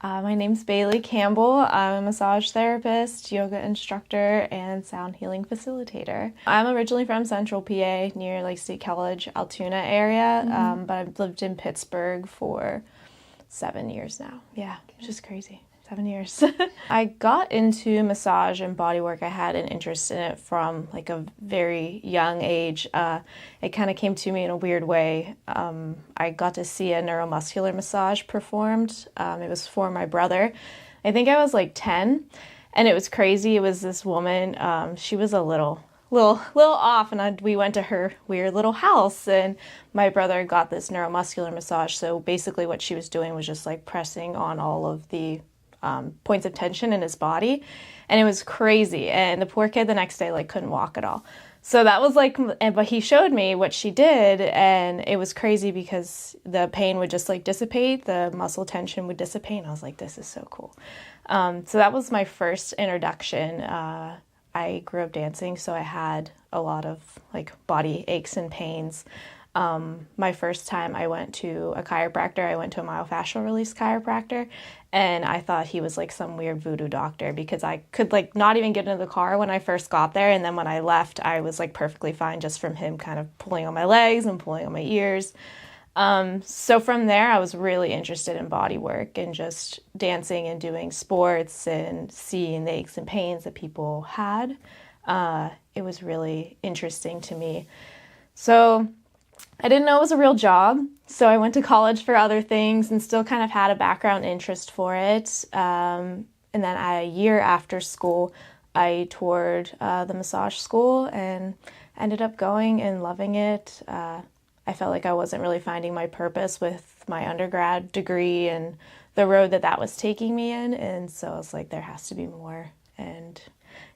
My name's Bailey Campbell. I'm a massage therapist, yoga instructor, and sound healing facilitator. I'm originally from Central PA, near like State College, Altoona area, but I've lived in Pittsburgh for 7 years now. Yeah, which is crazy. 7 years. I got into massage and bodywork. I had an interest in it from like a very young age. It kind of came to me in a weird way. I got to see a neuromuscular massage performed. It was for my brother. I think I was like 10, and it was crazy. It was this woman. She was a little off, and we went to her weird little house, and my brother got this neuromuscular massage. So basically what she was doing was just like pressing on all of the points of tension in his body, and it was crazy. And the poor kid the next day like couldn't walk at all. So that was like, but he showed me what she did, and it was crazy because the pain would just like dissipate, the muscle tension would dissipate, and I was like, this is so cool. So that was my first introduction. I grew up dancing, so I had a lot of like body aches and pains. My first time I went to a chiropractor, I went to a myofascial release chiropractor, and I thought he was like some weird voodoo doctor because I could like not even get into the car when I first got there, and then when I left, I was like perfectly fine just from him kind of pulling on my legs and pulling on my ears. So from there, I was really interested in body work and just dancing and doing sports and seeing the aches and pains that people had. It was really interesting to me. So I didn't know it was a real job, so I went to college for other things and still kind of had a background interest for it. And then a year after school, I toured the massage school and ended up going and loving it. I felt like I wasn't really finding my purpose with my undergrad degree and the road that was taking me in, and so I was like, there has to be more. And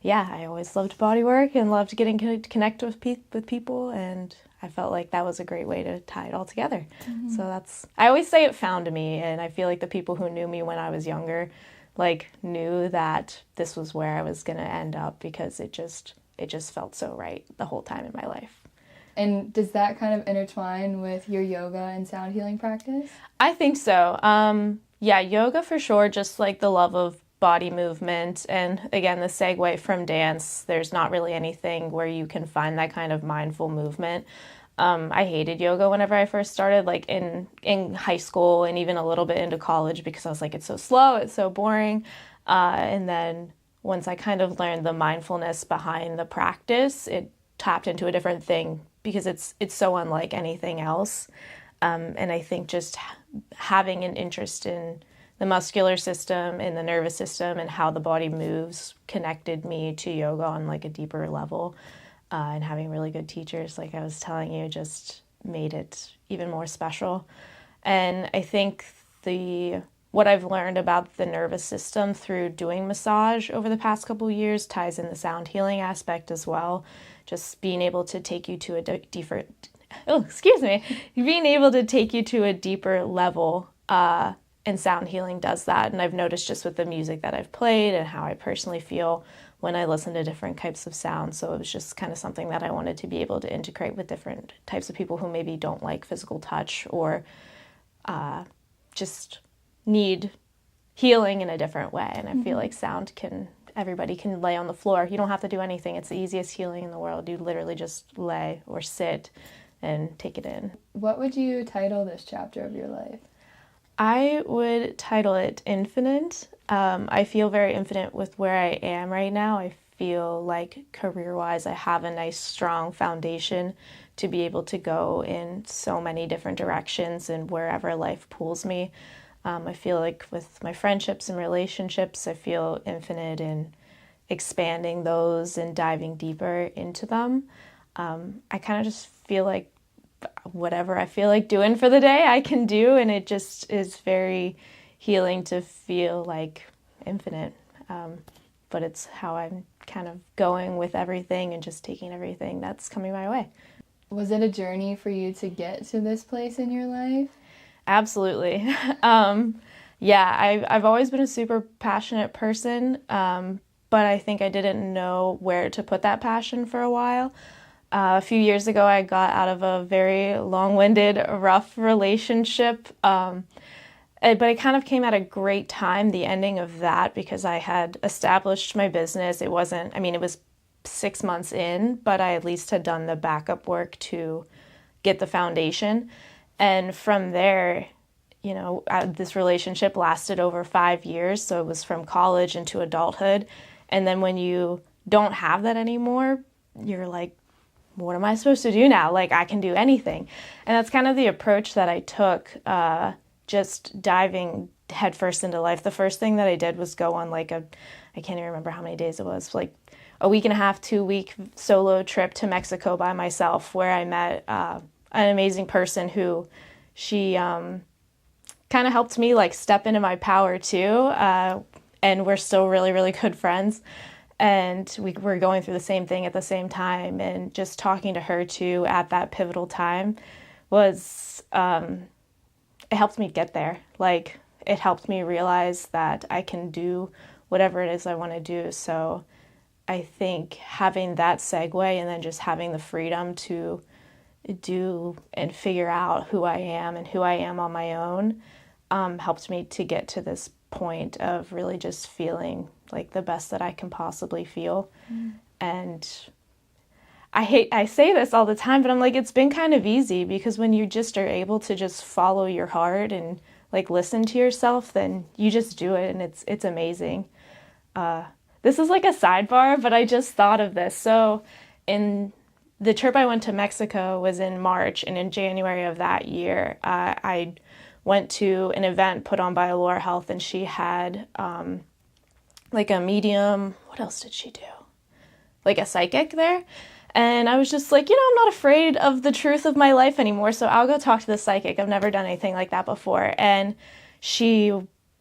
yeah, I always loved bodywork and loved getting connected with people, and I felt like that was a great way to tie it all together. Mm-hmm. So I always say it found me, and I feel like the people who knew me when I was younger like knew that this was where I was going to end up because it just felt so right the whole time in my life. And does that kind of intertwine with your yoga and sound healing practice? I think so. Yeah, yoga for sure, just like the love of body movement. And again, the segue from dance, there's not really anything where you can find that kind of mindful movement. I hated yoga whenever I first started, like in high school and even a little bit into college, because I was like, it's so slow, it's so boring. And then once I kind of learned the mindfulness behind the practice, it tapped into a different thing because it's so unlike anything else. And I think just having an interest in the muscular system and the nervous system and how the body moves connected me to yoga on like a deeper level. And having really good teachers, like I was telling you, just made it even more special. And I think what I've learned about the nervous system through doing massage over the past couple of years ties in the sound healing aspect as well. Just being able to take you to a deeper level, and sound healing does that. And I've noticed just with the music that I've played and how I personally feel when I listen to different types of sounds. So it was just kind of something that I wanted to be able to integrate with different types of people who maybe don't like physical touch or just need healing in a different way. And I feel like everybody can lay on the floor. You don't have to do anything. It's the easiest healing in the world. You literally just lay or sit and take it in. What would you title this chapter of your life? I would title it Infinite. I feel very infinite with where I am right now. I feel like career-wise I have a nice strong foundation to be able to go in so many different directions and wherever life pulls me. I feel like with my friendships and relationships, I feel infinite in expanding those and diving deeper into them. I kind of just feel like whatever I feel like doing for the day, I can do, and it just is very healing to feel like infinite. But it's how I'm kind of going with everything and just taking everything that's coming my way. Was it a journey for you to get to this place in your life? Absolutely. Yeah, I've always been a super passionate person, but I think I didn't know where to put that passion for a while. A few years ago, I got out of a very long-winded, rough relationship, But it kind of came at a great time, the ending of that, because I had established my business. It wasn't, I mean, it was 6 months in, but I at least had done the backup work to get the foundation. And from there, this relationship lasted over 5 years. So it was from college into adulthood. And then when you don't have that anymore, you're like, what am I supposed to do now? Like, I can do anything. And that's kind of the approach that I took, just diving headfirst into life. The first thing that I did was go on I can't even remember how many days it was, like a week and a half, 2-week solo trip to Mexico by myself, where I met an amazing person who she kind of helped me like step into my power too. And we're still really, really good friends. And we were going through the same thing at the same time. And just talking to her too at that pivotal time was, it helped me get there. Like, it helped me realize that I can do whatever it is I want to do. So I think having that segue and then just having the freedom to do and figure out who I am and who I am on my own helped me to get to this point of really just feeling like the best that I can possibly feel. And I say this all the time, but I'm like, it's been kind of easy, because when you just are able to just follow your heart and like listen to yourself, then you just do it, and it's amazing. This is like a sidebar, but I just thought of this. So in the trip I went to Mexico was in March, and in January of that year, I went to an event put on by Allure Health, and she had like a medium, what else did she do? Like a psychic there. And I was just like, I'm not afraid of the truth of my life anymore, so I'll go talk to the psychic. I've never done anything like that before. And she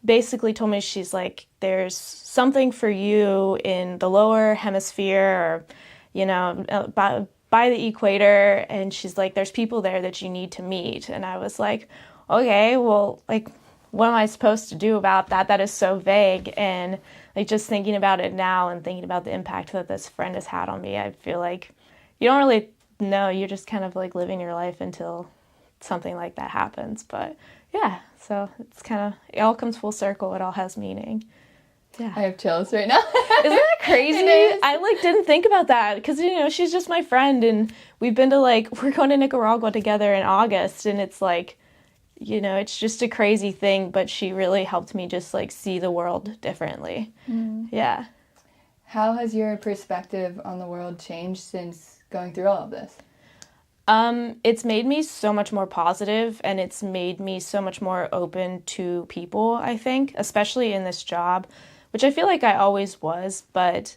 basically told me, she's like, there's something for you in the lower hemisphere, or, by the equator. And she's like, there's people there that you need to meet. And I was like, okay, well, like, what am I supposed to do about that? That is so vague. And like, just thinking about it now and thinking about the impact that this friend has had on me, I feel like you don't really know. You're just kind of like living your life until something like that happens. But yeah, so it's kind of, it all comes full circle. It all has meaning. Yeah. I have chills right now. Isn't that crazy? I like didn't think about that, because she's just my friend, and we've been to we're going to Nicaragua together in August, and it's like, it's just a crazy thing, but she really helped me just like see the world differently. Yeah. How has your perspective on the world changed since going through all of this? It's made me so much more positive, and it's made me so much more open to people, I think, especially in this job, which I feel like I always was, but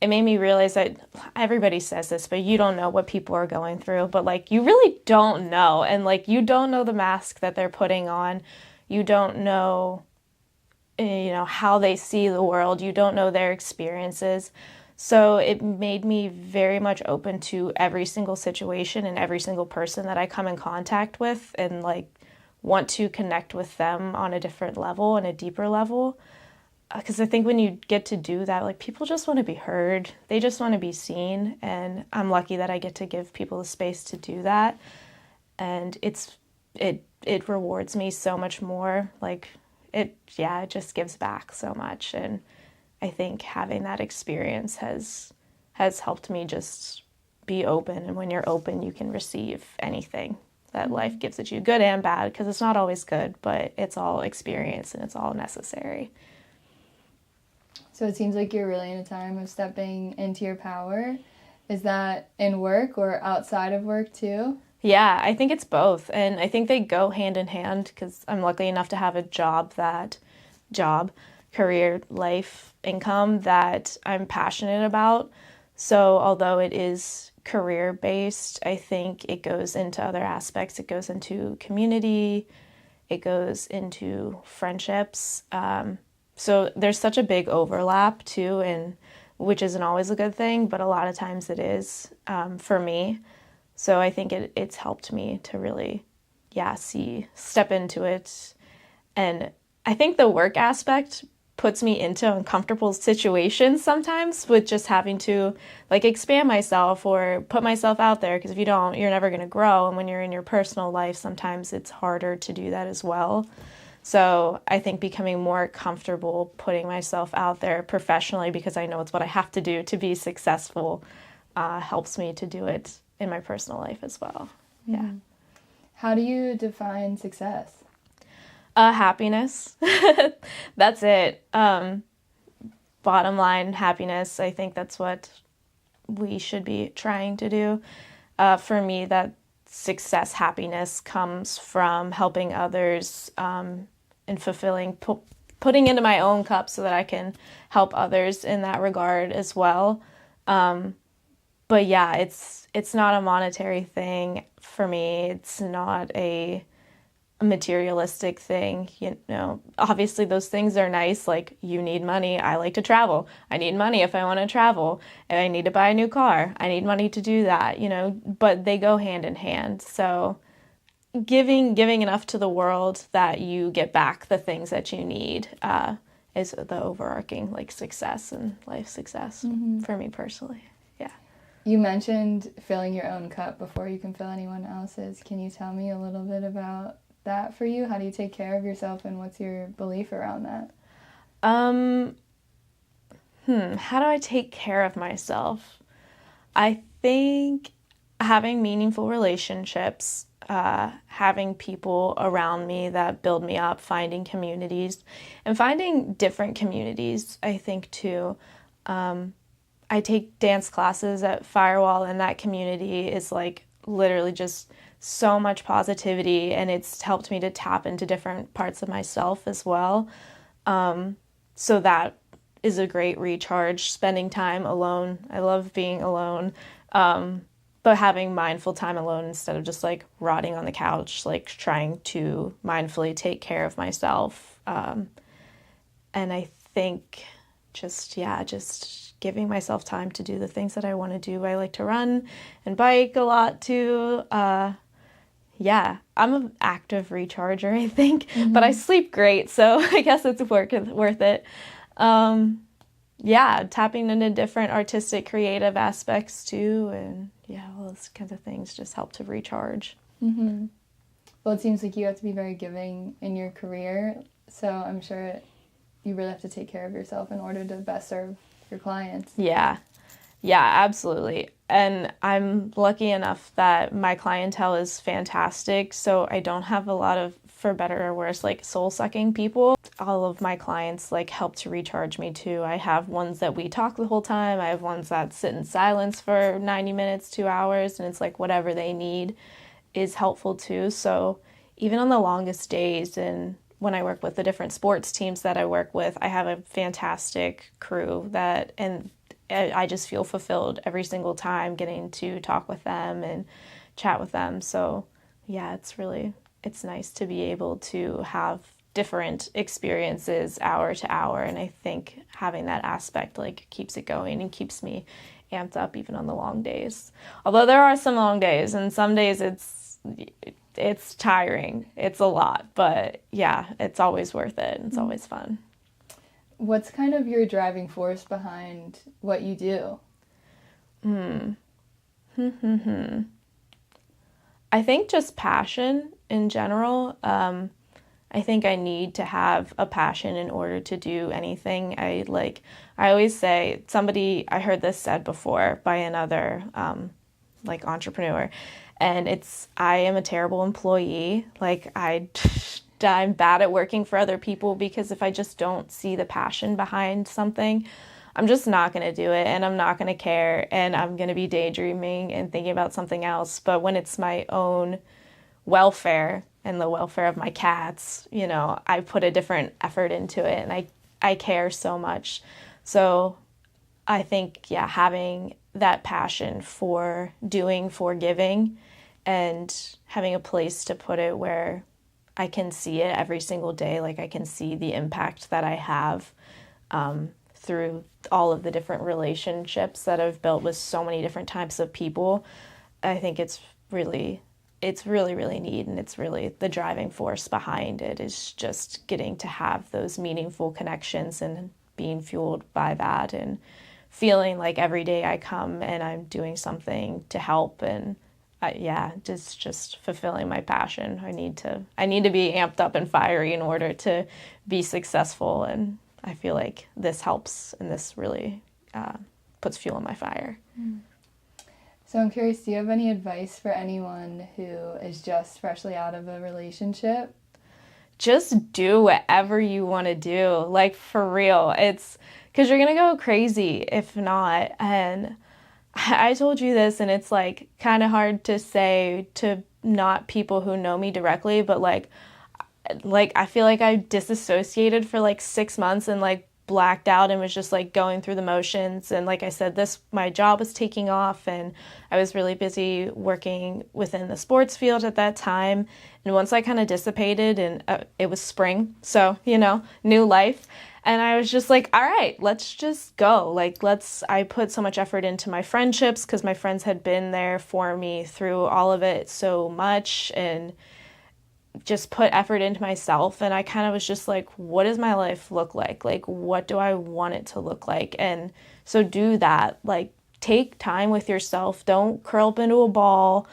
it made me realize that everybody says this, but you don't know what people are going through. But like, you really don't know. And like, you don't know the mask that they're putting on. You don't know, how they see the world. You don't know their experiences. So it made me very much open to every single situation and every single person that I come in contact with, and like want to connect with them on a different level and a deeper level. Because I think when you get to do that, like, people just want to be heard. They just want to be seen. And I'm lucky that I get to give people the space to do that. And it rewards me so much more. Like, it just gives back so much. And I think having that experience has helped me just be open. And when you're open, you can receive anything that life gives at you, good and bad, because it's not always good, but it's all experience and it's all necessary. So it seems like you're really in a time of stepping into your power. Is that in work or outside of work too? Yeah, I think it's both. And I think they go hand in hand, because I'm lucky enough to have a career, life, income that I'm passionate about. So although it is career-based, I think it goes into other aspects. It goes into community. It goes into friendships. So there's such a big overlap too, and which isn't always a good thing, but a lot of times it is for me. So I think it's helped me to really, step into it. And I think the work aspect puts me into uncomfortable situations sometimes, with just having to like expand myself or put myself out there, because if you don't, you're never going to grow. And when you're in your personal life, sometimes it's harder to do that as well. So I think becoming more comfortable putting myself out there professionally, because I know it's what I have to do to be successful, helps me to do it in my personal life as well. Yeah. How do you define success? Happiness. That's it. Bottom line, happiness. I think that's what we should be trying to do. For me, that success, happiness comes from helping others and fulfilling, putting into my own cup so that I can help others in that regard as well. But yeah, it's not a monetary thing for me. It's not a materialistic thing. Obviously those things are nice. Like, you need money. I like to travel. I need money if I want to travel. And I need to buy a new car. I need money to do that, but they go hand in hand. So giving enough to the world that you get back the things that you need is the overarching success and life success for me personally. Yeah. You mentioned filling your own cup before you can fill anyone else's. Can you tell me a little bit about that for you? How do you take care of yourself, and what's your belief around that? How do I take care of myself? I think having meaningful relationships, having people around me that build me up, finding communities, and finding different communities, I think too. I take dance classes at Firewall, and that community is literally just so much positivity, and it's helped me to tap into different parts of myself as well. So that is a great recharge. Spending time alone. I love being alone. But having mindful time alone instead of just rotting on the couch, trying to mindfully take care of myself. And I think just giving myself time to do the things that I want to do. I like to run and bike a lot too. Yeah, I'm an active recharger, I think, but I sleep great, so I guess it's worth it. Yeah, tapping into different artistic, creative aspects too, and all those kinds of things just help to recharge. Well, it seems like you have to be very giving in your career, so I'm sure you really have to take care of yourself in order to best serve your clients. Yeah, absolutely. And I'm lucky enough that my clientele is fantastic, so I don't have a lot of, for better or worse, soul-sucking people. All of my clients help to recharge me too. I have ones that we talk the whole time. I have ones that sit in silence for 90 minutes, 2 hours, and it's whatever they need is helpful too. So even on the longest days, and when I work with the different sports teams that I work with, I have a fantastic crew and I just feel fulfilled every single time getting to talk with them and chat with them. So yeah, it's nice to be able to have different experiences hour to hour. And I think having that aspect keeps it going and keeps me amped up even on the long days. Although there are some long days, and some days it's tiring. It's a lot, but yeah, it's always worth it. It's always fun. What's kind of your driving force behind what you do? I think just passion in general. I think I need to have a passion in order to do anything. I always say, I heard this said before by another entrepreneur, and I am a terrible employee. I'm bad at working for other people, because if I just don't see the passion behind something, I'm just not going to do it, and I'm not going to care, and I'm going to be daydreaming and thinking about something else. But when it's my own welfare and the welfare of my cats, I put a different effort into it, and I care so much. So I think, having that passion for giving and having a place to put it where I can see it every single day. I can see the impact that I have through all of the different relationships that I've built with so many different types of people. I think it's really neat, and it's really the driving force behind it is just getting to have those meaningful connections and being fueled by that, and feeling every day I come and I'm doing something to help, and just fulfilling my passion. I need to be amped up and fiery in order to be successful, and I feel like this helps, and this really puts fuel in my fire. So I'm curious, do you have any advice for anyone who is just freshly out of a relationship? Just do whatever you want to do, like for real. It's because you're gonna go crazy if not. And I told you this, and it's like kind of hard to say to not people who know me directly, but like I feel like I disassociated for like 6 months and like blacked out and was just like going through the motions. And like I said, my job was taking off, and I was really busy working within the sports field at that time. And once I kind of dissipated, and it was spring, so new life, and I was just like, all right, let's just go. I put so much effort into my friendships because my friends had been there for me through all of it so much, and just put effort into myself. And I kind of was just like, what does my life look like? Like, what do I want it to look like? And so do that. Like, take time with yourself. Don't curl up into a ball.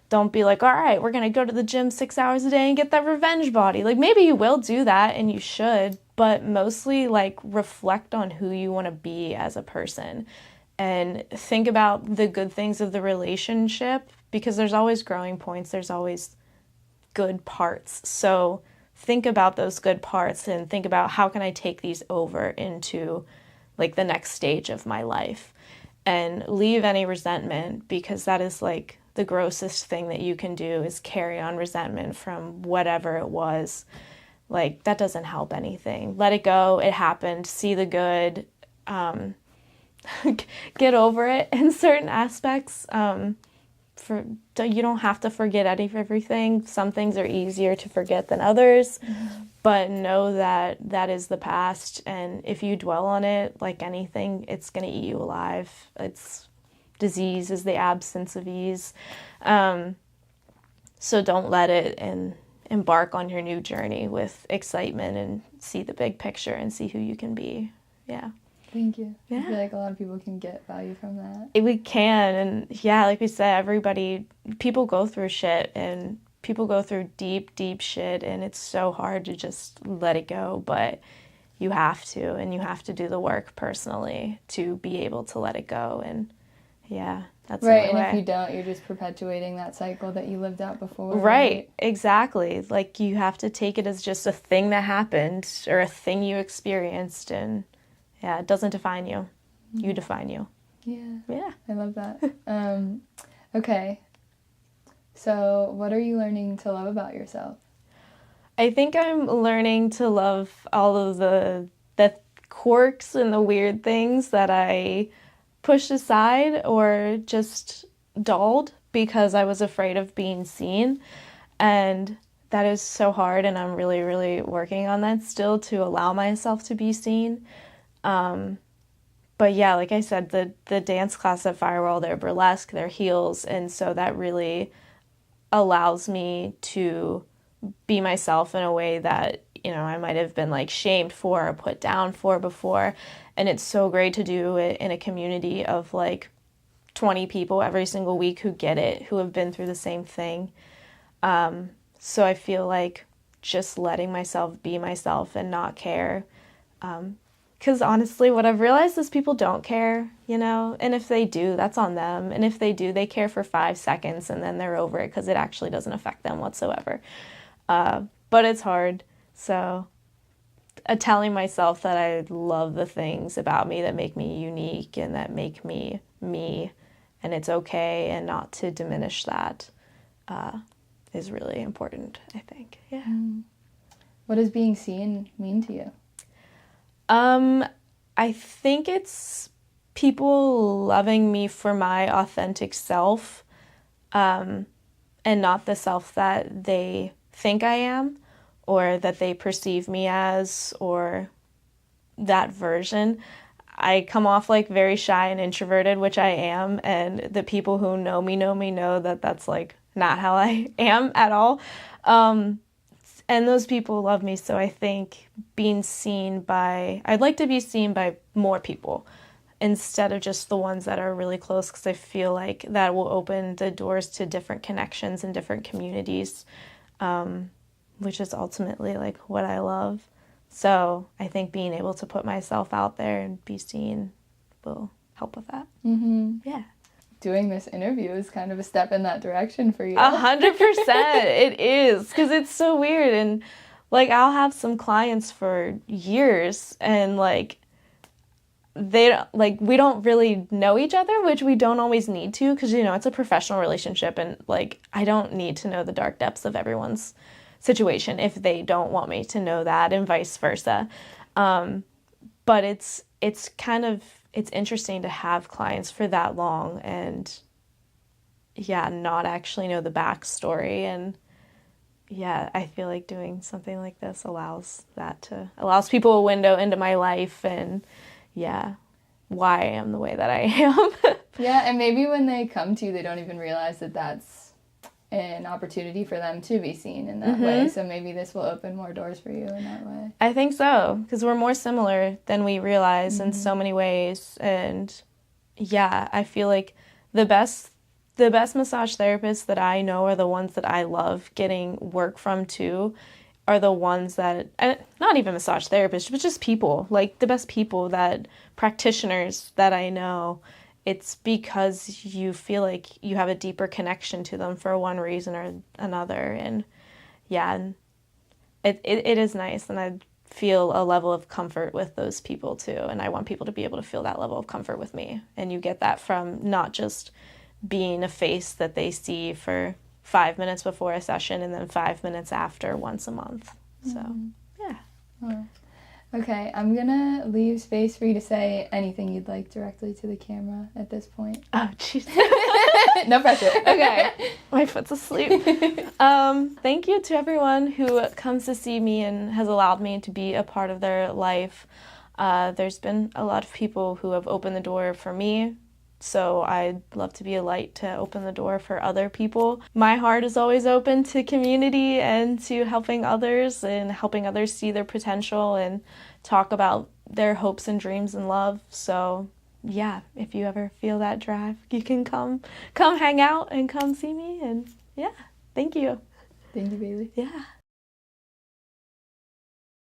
Don't be like, all right, we're going to go to the gym 6 hours a day and get that revenge body. Like, maybe you will do that, and you should, but mostly like reflect on who you want to be as a person and think about the good things of the relationship, because there's always growing points. There's always good parts. So think about those good parts and think about, how can I take these over into like the next stage of my life, and leave any resentment, because that is like the grossest thing that you can do, is carry on resentment from whatever it was. Like, that doesn't help anything. Let it go. It happened. See the good. Get over it in certain aspects. You don't have to forget everything. Some things are easier to forget than others, but know that that is the past, and if you dwell on it, like anything, it's going to eat you alive. Disease is the absence of ease. So don't let it, and embark on your new journey with excitement, and see the big picture and see who you can be. Yeah. Thank you. Yeah. I feel like a lot of people can get value from that. We can, and yeah, like we said, people go through shit, and people go through deep, deep shit, and it's so hard to just let it go, but you have to, and you have to do the work personally to be able to let it go, and yeah, that's the right. only And way. If you don't, you're just perpetuating that cycle that you lived out before. Right, exactly. Like, you have to take it as just a thing that happened, or a thing you experienced, and yeah, it doesn't define you. You define you. Yeah. I love that. Okay. So what are you learning to love about yourself? I think I'm learning to love all of the quirks and the weird things that I pushed aside or just dulled because I was afraid of being seen. And that is so hard, and I'm really, really working on that still, to allow myself to be seen. But yeah, like I said, the dance class at Firewall, they're burlesque, they're heels, and so that really allows me to be myself in a way that, I might have been like shamed for or put down for before. And it's so great to do it in a community of like 20 people every single week who get it, who have been through the same thing. So I feel like just letting myself be myself and not care. Because honestly, what I've realized is people don't care, and if they do, that's on them. And if they do, they care for 5 seconds and then they're over it because it actually doesn't affect them whatsoever. But it's hard. So telling myself that I love the things about me that make me unique and that make me me, and it's okay, and not to diminish that, is really important, I think. Yeah. What does being seen mean to you? I think it's people loving me for my authentic self, and not the self that they think I am, or that they perceive me as, or that version. I come off like very shy and introverted, which I am, and the people who know me know that that's like not how I am at all. And those people love me, so I think I'd like to be seen by more people, instead of just the ones that are really close, because I feel like that will open the doors to different connections and different communities, which is ultimately like what I love. So I think being able to put myself out there and be seen will help with that. Mm-hmm. Yeah. Doing this interview is kind of a step in that direction for you. 100%. It is, because it's so weird. And like, I'll have some clients for years, and like, we don't really know each other, which we don't always need to, because, you know, it's a professional relationship, and like, I don't need to know the dark depths of everyone's situation if they don't want me to know that, and vice versa. But it's interesting to have clients for that long and not actually know the backstory. And I feel like doing something like this allows people a window into my life, and why I am the way that I am. Yeah, and maybe when they come to you, they don't even realize that that's an opportunity for them to be seen in that way. So maybe this will open more doors for you in that way. I think so, because we're more similar than we realize in so many ways. And I feel like the best massage therapists that I know are the ones that I love getting work from too, are the ones that, not even massage therapists, but just people, like the best people, that practitioners that I know. It's because you feel like you have a deeper connection to them for one reason or another. And it is nice. And I feel a level of comfort with those people too. And I want people to be able to feel that level of comfort with me. And you get that from not just being a face that they see for 5 minutes before a session and then 5 minutes after once a month. So, yeah. Oh. Okay, I'm gonna leave space for you to say anything you'd like directly to the camera at this point. Oh, jeez. No pressure. Okay, my foot's asleep. Thank you to everyone who comes to see me and has allowed me to be a part of their life. There's been a lot of people who have opened the door for me, so I'd love to be a light to open the door for other people. My heart is always open to community and to helping others and helping others see their potential and talk about their hopes and dreams and love. So if you ever feel that drive, you can come hang out and come see me. And thank you. Thank you, Bailey. Yeah.